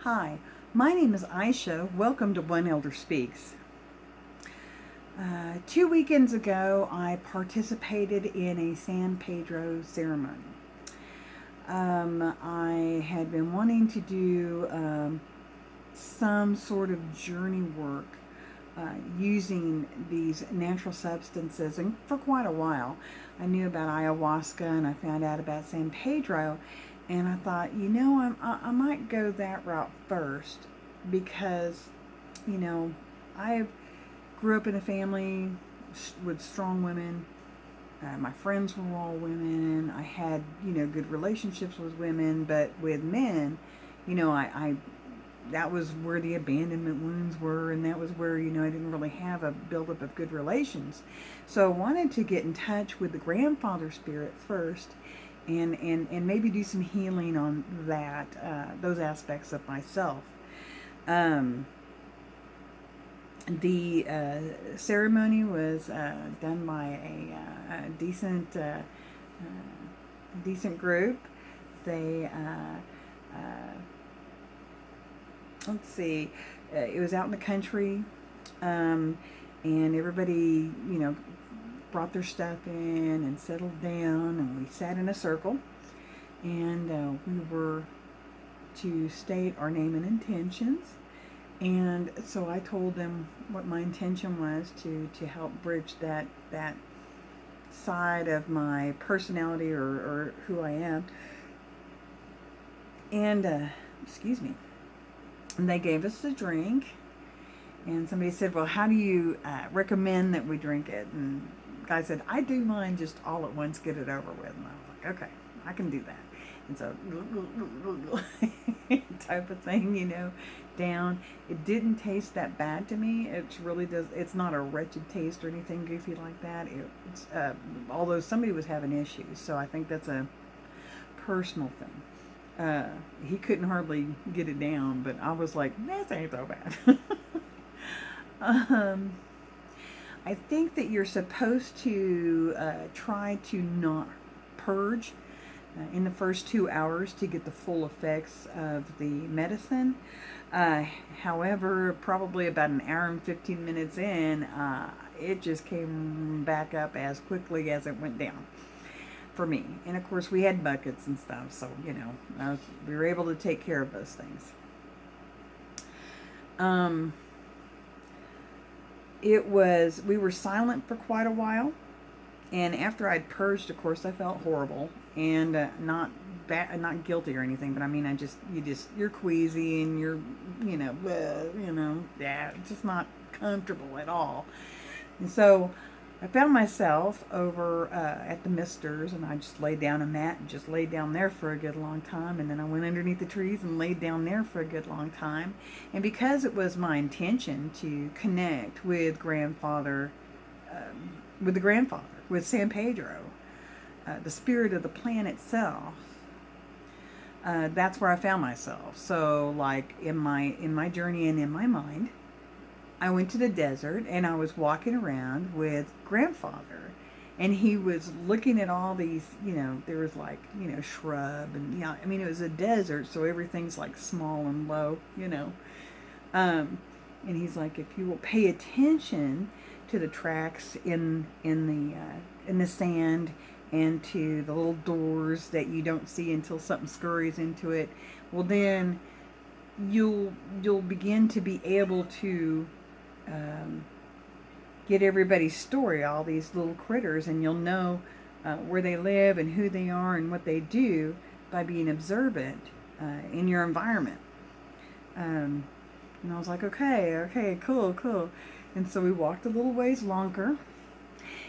Hi, my name is Aisha. Welcome to One Elder Speaks. 2 weekends ago, I participated in a San Pedro ceremony. I had been wanting to do some sort of journey work using these natural substances, and for quite a while. I knew about ayahuasca and I found out about San Pedro, and I thought, I might go that route first because, you know, I grew up in a family with strong women. My friends were all women. I had, good relationships with women, but with men, I that was where the abandonment wounds were, and that was where, I didn't really have a buildup of good relations. So I wanted to get in touch with the grandfather spirit first, and maybe do some healing on that, those aspects of myself. Um, the ceremony was done by a decent group. They let's see, it was out in the country, and everybody, brought their stuff in and settled down, and we sat in a circle, and we were to state our name and intentions. And so I told them what my intention was to help bridge that side of my personality, or who I am. And excuse me. And they gave us a drink, and somebody said, well, how do you recommend that we drink it? And the guy said, I do mine just all at once, get it over with. And I was like, okay, I can do that. And so type of thing, down. It didn't taste that bad to me. It really does. It's not a wretched taste or anything goofy like that. It's although somebody was having issues, so I think that's a personal thing. He couldn't hardly get it down, but I was like, this ain't so bad. I think that you're supposed to try to not purge in the first 2 hours to get the full effects of the medicine. However, probably about an hour and 15 minutes in, it just came back up as quickly as it went down for me. And of course, we had buckets and stuff, so we were able to take care of those things. We were silent for quite a while, and after I'd purged, of course, I felt horrible, and not guilty or anything, but I mean, you're queasy, and you're, it's just not comfortable at all. And so I found myself over at the Misters, and I just laid down a mat and just laid down there for a good long time. And then I went underneath the trees and laid down there for a good long time. And because it was my intention to connect with the grandfather, with San Pedro, the spirit of the plant itself, that's where I found myself. So, like in my journey and in my mind, I went to the desert, and I was walking around with grandfather, and he was looking at all these, there was like, shrub, and I mean, it was a desert, so everything's like small and low, and he's like, if you will pay attention to the tracks in the sand, and to the little doors that you don't see until something scurries into it, well, then you'll begin to be able to get everybody's story, all these little critters, and you'll know where they live and who they are and what they do by being observant in your environment. And I was like, okay, cool. And so we walked a little ways longer,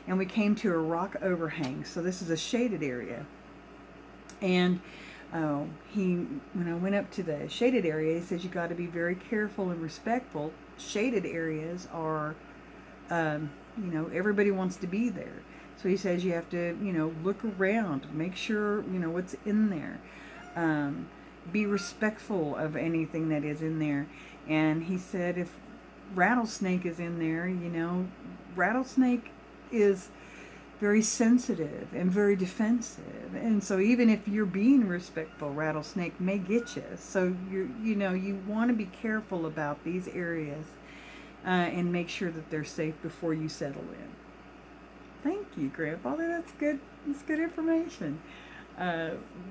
and we came to a rock overhang. So this is a shaded area. And when I went up to the shaded area, he says, you got to be very careful and respectful. Shaded areas are, everybody wants to be there. So he says you have to, look around, make sure, what's in there. Be respectful of anything that is in there. And he said, if rattlesnake is in there, rattlesnake is very sensitive and very defensive. And so even if you're being respectful, rattlesnake may get you. So you want to be careful about these areas and make sure that they're safe before you settle in. Thank you, Grandfather. That's good. That's good information.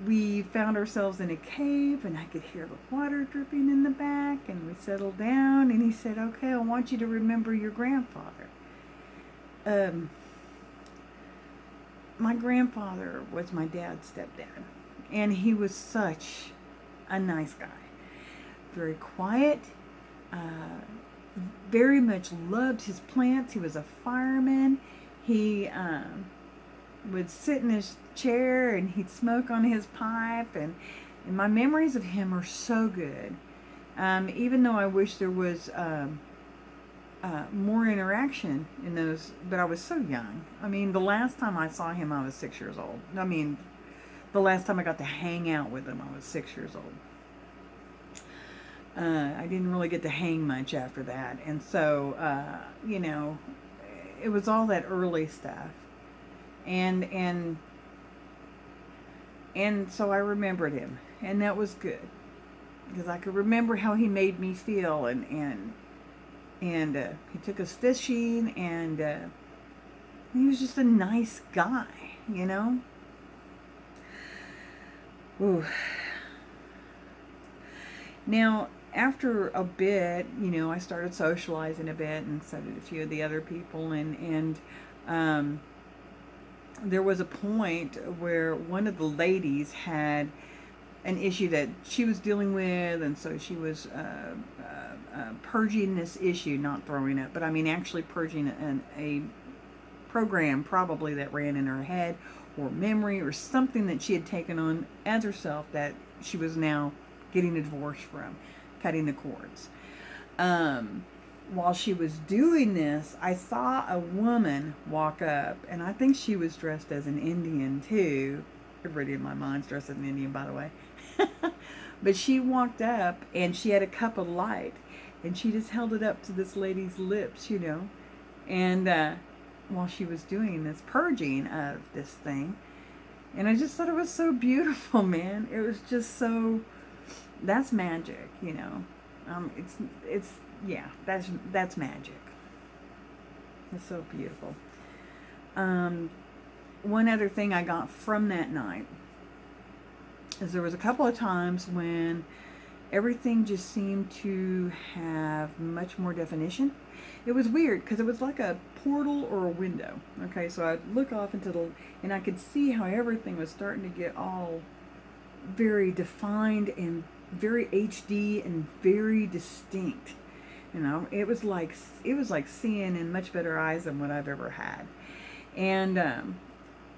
We found ourselves in a cave, and I could hear the water dripping in the back, and we settled down, and he said, okay, I want you to remember your grandfather. My grandfather was my dad's stepdad, and he was such a nice guy. Very quiet, very much loved his plants. He was a fireman. He would sit in his chair and he'd smoke on his pipe, and my memories of him are so good. Even though I wish there was more interaction in those, but I was so young. I mean, the last time I saw him, I was 6 years old. I mean, the last time I got to hang out with him, I was 6 years old. I didn't really get to hang much after that, and so it was all that early stuff, and so I remembered him, and that was good because I could remember how he made me feel, and he took us fishing, and he was just a nice guy, Ooh. Now, after a bit, I started socializing a bit, and so did a few of the other people, and there was a point where one of the ladies had an issue that she was dealing with, and so she was purging this issue, not throwing it, but I mean actually purging a program probably that ran in her head, or memory, or something that she had taken on as herself that she was now getting a divorce from, cutting the cords. While she was doing this, I saw a woman walk up, and I think she was dressed as an Indian too. Everybody in my mind's dressed as an Indian, by the way. But she walked up, and she had a cup of light, and she just held it up to this lady's lips, and while she was doing this purging of this thing, and I just thought it was so beautiful, man. It was just so, that's magic, it's yeah, that's magic. It's so beautiful. One other thing I got from that night is there was a couple of times when everything just seemed to have much more definition. It was weird because it was like a portal or a window. Okay, so I'd look off into and I could see how everything was starting to get all very defined and very HD and very distinct. It was like seeing in much better eyes than what I've ever had.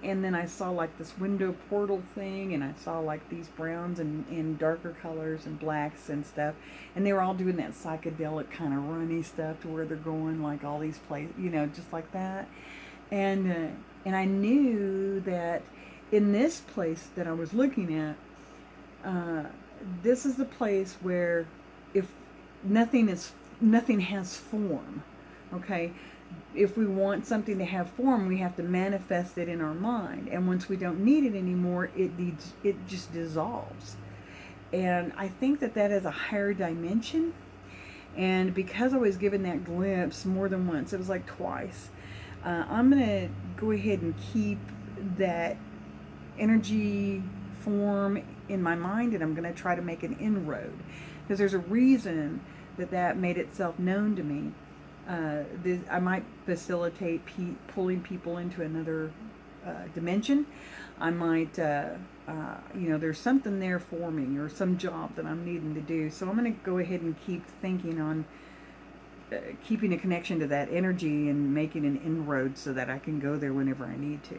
And then I saw like this window portal thing, and I saw like these browns and darker colors and blacks and stuff, and they were all doing that psychedelic kind of runny stuff to where they're going like all these places, just like that. And I knew that in this place that I was looking at, this is the place where if nothing has form, okay? If we want something to have form, we have to manifest it in our mind, and once we don't need it anymore, it just dissolves. And I think that is a higher dimension, and because I was given that glimpse more than once, it was like twice, I'm gonna go ahead and keep that energy form in my mind, and I'm gonna try to make an inroad, because there's a reason that made itself known to me. I might facilitate pulling people into another dimension. I might, there's something there for me, or some job that I'm needing to do. So I'm going to go ahead and keep thinking on keeping a connection to that energy and making an inroad so that I can go there whenever I need to.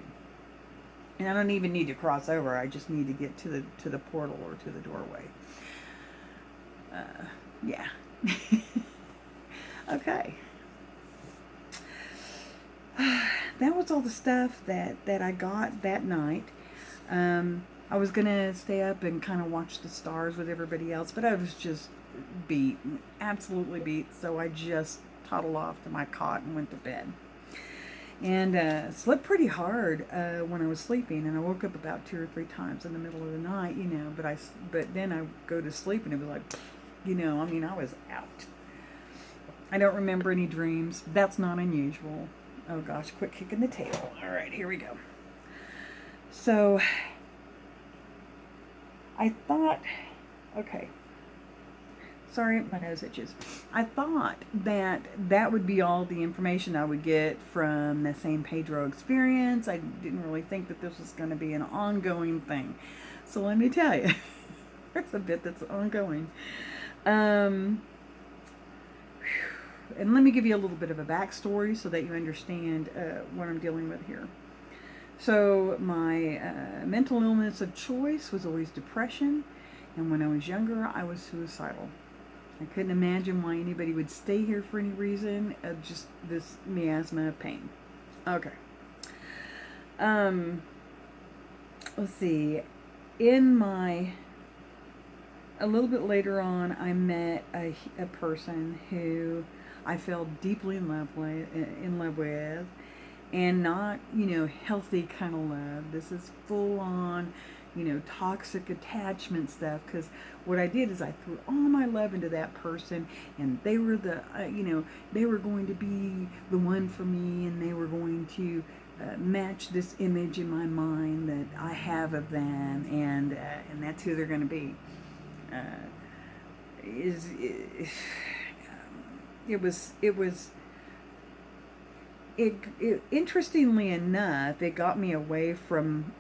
And I don't even need to cross over. I just need to get to the portal or to the doorway. Yeah. Okay. That was all the stuff that I got that night. I was going to stay up and kind of watch the stars with everybody else, but I was just beat, absolutely beat, so I just toddled off to my cot and went to bed. and slept pretty hard when I was sleeping, and I woke up about 2 or 3 times in the middle of the night, but then I go to sleep and it was like, I was out. I don't remember any dreams. That's not unusual. Oh gosh, quit kicking the table. All right, here we go. So I thought, okay, sorry, my nose itches. I thought that would be all the information I would get from the San Pedro experience. I didn't really think that this was going to be an ongoing thing. So let me tell you, there's a bit that's ongoing. And let me give you a little bit of a backstory so that you understand what I'm dealing with here. So my mental illness of choice was always depression, and when I was younger, I was suicidal. I couldn't imagine why anybody would stay here for any reason of just this miasma of pain. Okay. Let's see. A little bit later on, I met a person who I fell deeply in love with, and not, healthy kind of love. This is full on, toxic attachment stuff. Because what I did is I threw all my love into that person, and they were they were going to be the one for me, and they were going to match this image in my mind that I have of them, and that's who they're going to be. Interestingly enough, it got me away from,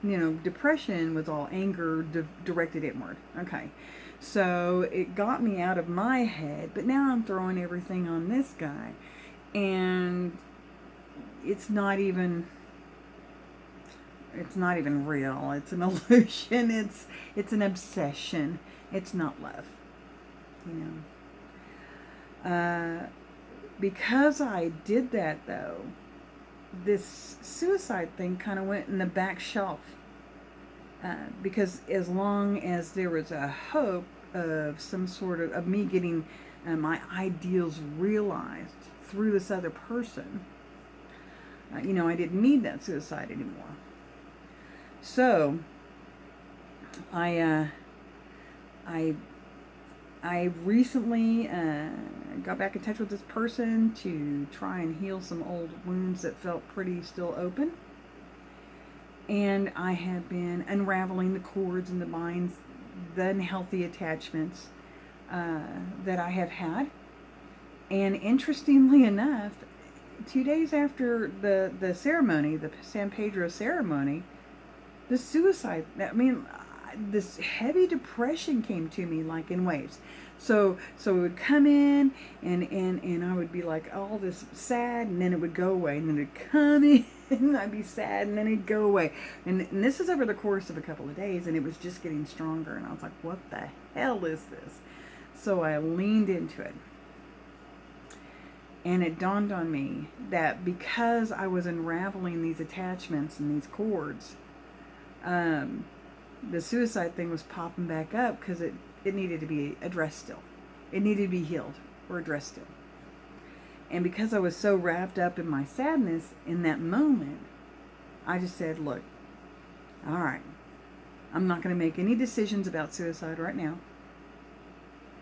depression was all anger directed inward. Okay. So it got me out of my head, but now I'm throwing everything on this guy, and it's not even real. It's an illusion. It's an obsession. It's not love. Because I did that, though, this suicide thing kind of went in the back shelf. Because as long as there was a hope of some sort of me getting my ideals realized through this other person, I didn't need that suicide anymore. So I recently got back in touch with this person to try and heal some old wounds that felt pretty still open. And I have been unraveling the cords and the unhealthy attachments that I have had. And interestingly enough, 2 days after the ceremony, the San Pedro ceremony, this heavy depression came to me like in waves. So it would come in, and I would be like all this sad, and then it would go away, and then it'd come in, and I'd be sad, and then it'd go away. And this is over the course of a couple of days, and it was just getting stronger, and I was like, what the hell is this? So I leaned into it. And it dawned on me that because I was unraveling these attachments and these cords, the suicide thing was popping back up because it needed to be addressed still. It needed to be healed or addressed still. And because I was so wrapped up in my sadness in that moment, I just said, look, all right, I'm not going to make any decisions about suicide right now.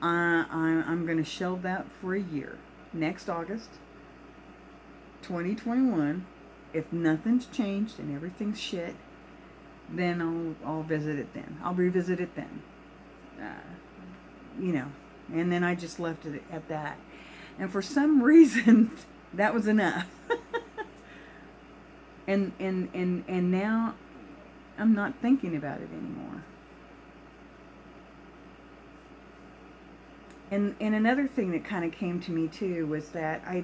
I'm going to shelve that for a year. Next August, 2021, if nothing's changed and everything's shit, then I'll visit it then. I'll revisit it then. And then I just left it at that. And for some reason, that was enough. and now I'm not thinking about it anymore. And another thing that kind of came to me too was that I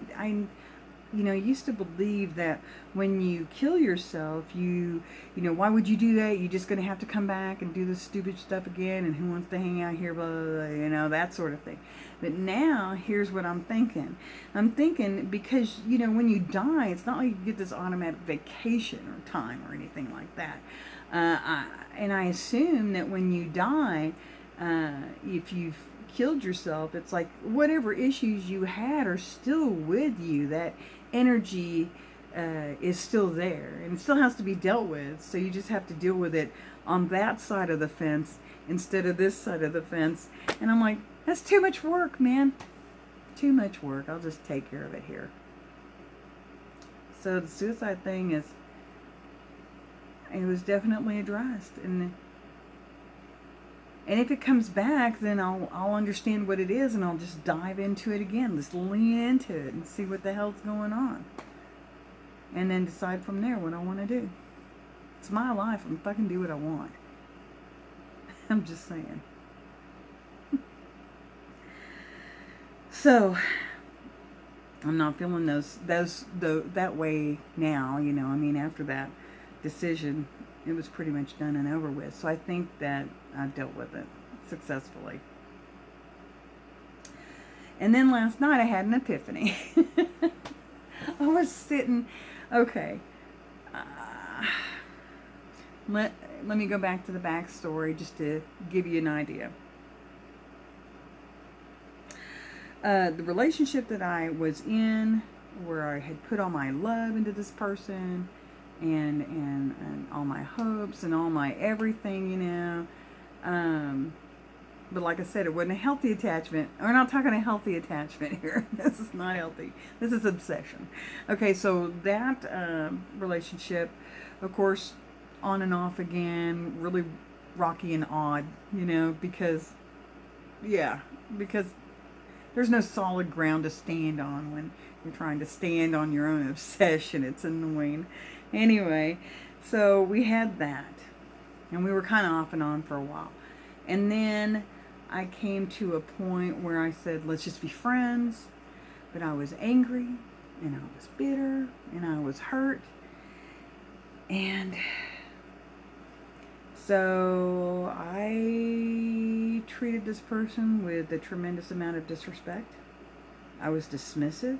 used to believe that when you kill yourself, why would you do that? You're just going to have to come back and do this stupid stuff again, and who wants to hang out here, blah, blah, blah, that sort of thing. But now, here's what I'm thinking. I'm thinking because, when you die, it's not like you get this automatic vacation or time or anything like that. And I assume that when you die, if you've killed yourself, it's like whatever issues you had are still with you. That energy is still there and it still has to be dealt with. So you just have to deal with it on that side of the fence instead of this side of the fence. And I'm like, that's too much work, man. Too much work. I'll just take care of it here. So the suicide thing it was definitely addressed. And if it comes back, then I'll understand what it is and I'll just dive into it again. Just lean into it and see what the hell's going on. And then decide from there what I want to do. It's my life. I'm fucking do what I want. I'm just saying. So, I'm not feeling that way now, you know. I mean, after that decision, it was pretty much done and over with. So I think that I've dealt with it successfully. And then last night I had an epiphany. I was sitting, okay. Let me go back to the backstory just to give you an idea. The relationship that I was in, where I had put all my love into this person, and all my hopes and all my everything, you know. But like I said, it wasn't a healthy attachment. We're not talking a healthy attachment here. This is not healthy. This is obsession. Okay, so that relationship, of course, on and off again, really rocky and odd, you know, because there's no solid ground to stand on when you're trying to stand on your own obsession. It's annoying. Anyway, so we had that. And we were kind of off and on for a while. And then I came to a point where I said, let's just be friends. But I was angry, and I was bitter, and I was hurt. And so I treated this person with a tremendous amount of disrespect. I was dismissive.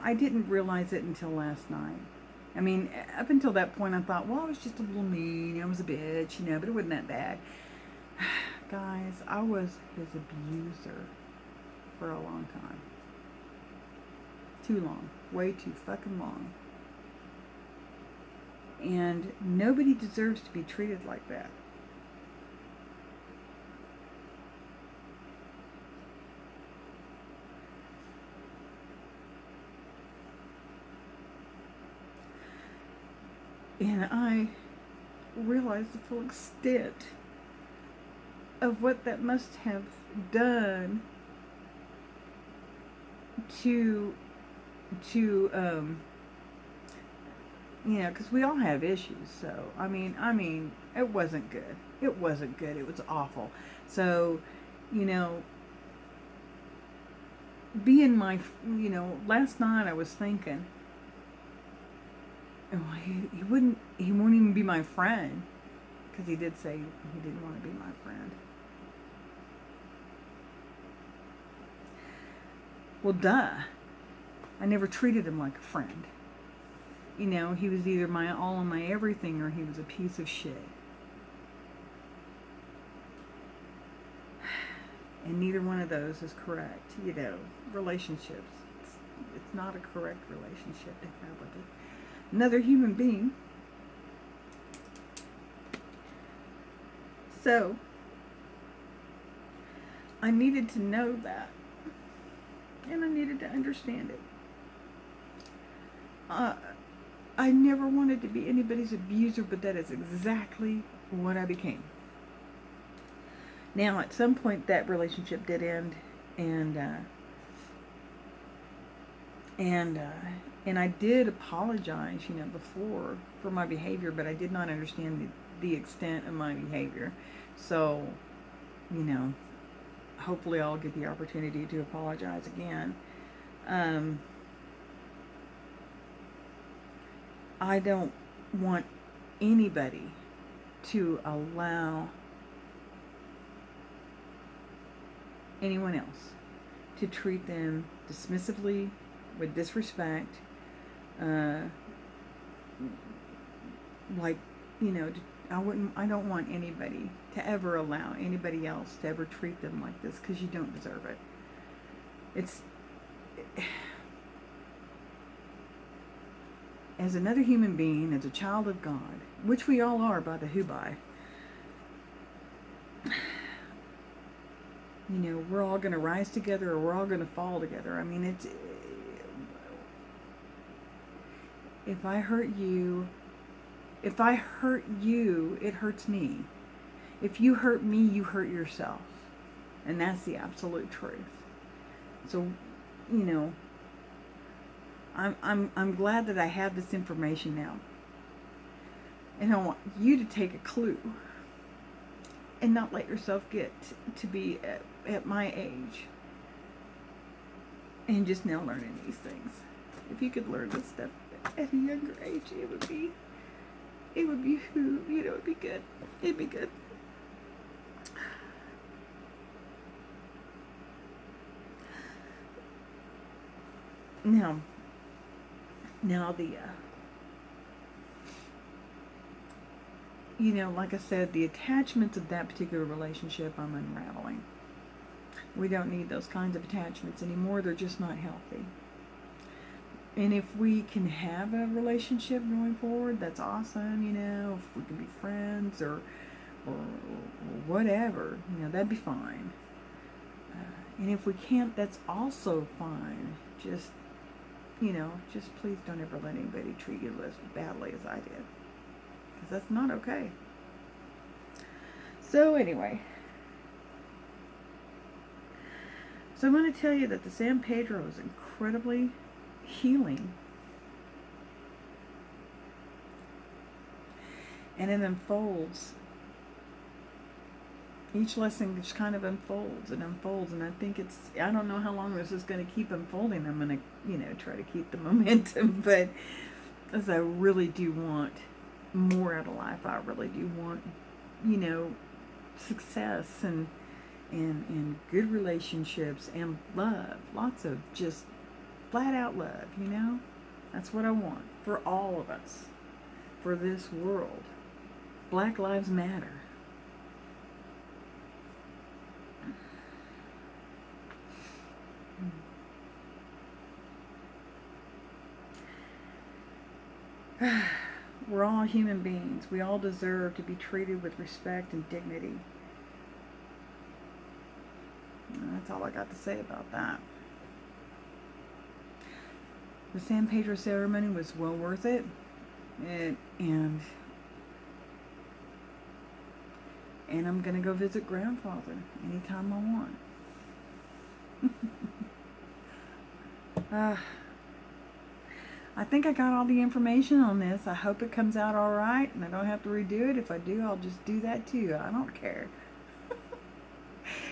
I didn't realize it until last night. I mean, up until that point, I thought, well, I was just a little mean. I was a bitch, you know, but it wasn't that bad. Guys, I was his abuser for a long time. Too long. Way too fucking long. And nobody deserves to be treated like that. And I realized the full extent of what that must have done to because we all have issues. So I mean, it wasn't good. It wasn't good. It was awful. So, being last night I was thinking, oh, he won't even be my friend, because he did say he didn't want to be my friend. Well, duh. I never treated him like a friend. He was either my all and my everything, or he was a piece of shit. And neither one of those is correct. Relationships. It's not a correct relationship to have with another human being. So, I needed to know that. And I needed to understand it. I never wanted to be anybody's abuser, but that is exactly what I became. Now, at some point, that relationship did end, and I did apologize, before for my behavior, but I did not understand the extent of my behavior. So, hopefully I'll get the opportunity to apologize again. I don't want anybody to allow anyone else to treat them dismissively, with disrespect, I don't want anybody to ever allow anybody else to ever treat them like this, because you don't deserve it. It's as another human being, as a child of God, which we all are by the Hubai, you know, we're all going to rise together or we're all going to fall together. I mean, it's, if I hurt you, it hurts me. If you hurt me, you hurt yourself. And that's the absolute truth. So, you know, I'm glad that I have this information now. And I want you to take a clue and not let yourself get to be at my age and just now learning these things. If you could learn this stuff at a younger age, it would be, you know, it'd be good. It'd be good. Now the, you know, like I said, the attachments of that particular relationship I'm unraveling. We don't need those kinds of attachments anymore. They're just not healthy. And if we can have a relationship going forward, that's awesome, you know. If we can be friends or whatever, you know, that'd be fine. And if we can't, that's also fine. Just, you know, just please don't ever let anybody treat you as badly as I did. Because that's not okay. So anyway. So I'm going to tell you that the San Pedro is incredibly healing. And it unfolds. Each lesson just kind of unfolds and unfolds. And I think I don't know how long this is going to keep unfolding. I'm going to, you know, try to keep the momentum. But as I really do want more out of life, I really do want, you know, success and good relationships and love. Lots of just flat out love, you know? That's what I want for all of us, for this world. Black Lives Matter. We're all human beings. We all deserve to be treated with respect and dignity. That's all I got to say about that. The San Pedro ceremony was well worth it. And I'm going to go visit grandfather anytime I want. I think I got all the information on this. I hope it comes out all right and I don't have to redo it. If I do, I'll just do that too. I don't care.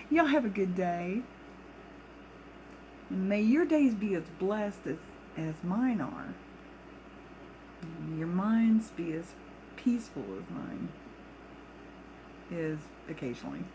Y'all have a good day. And may your days be as blessed as mine are. And your minds be as peaceful as mine is occasionally.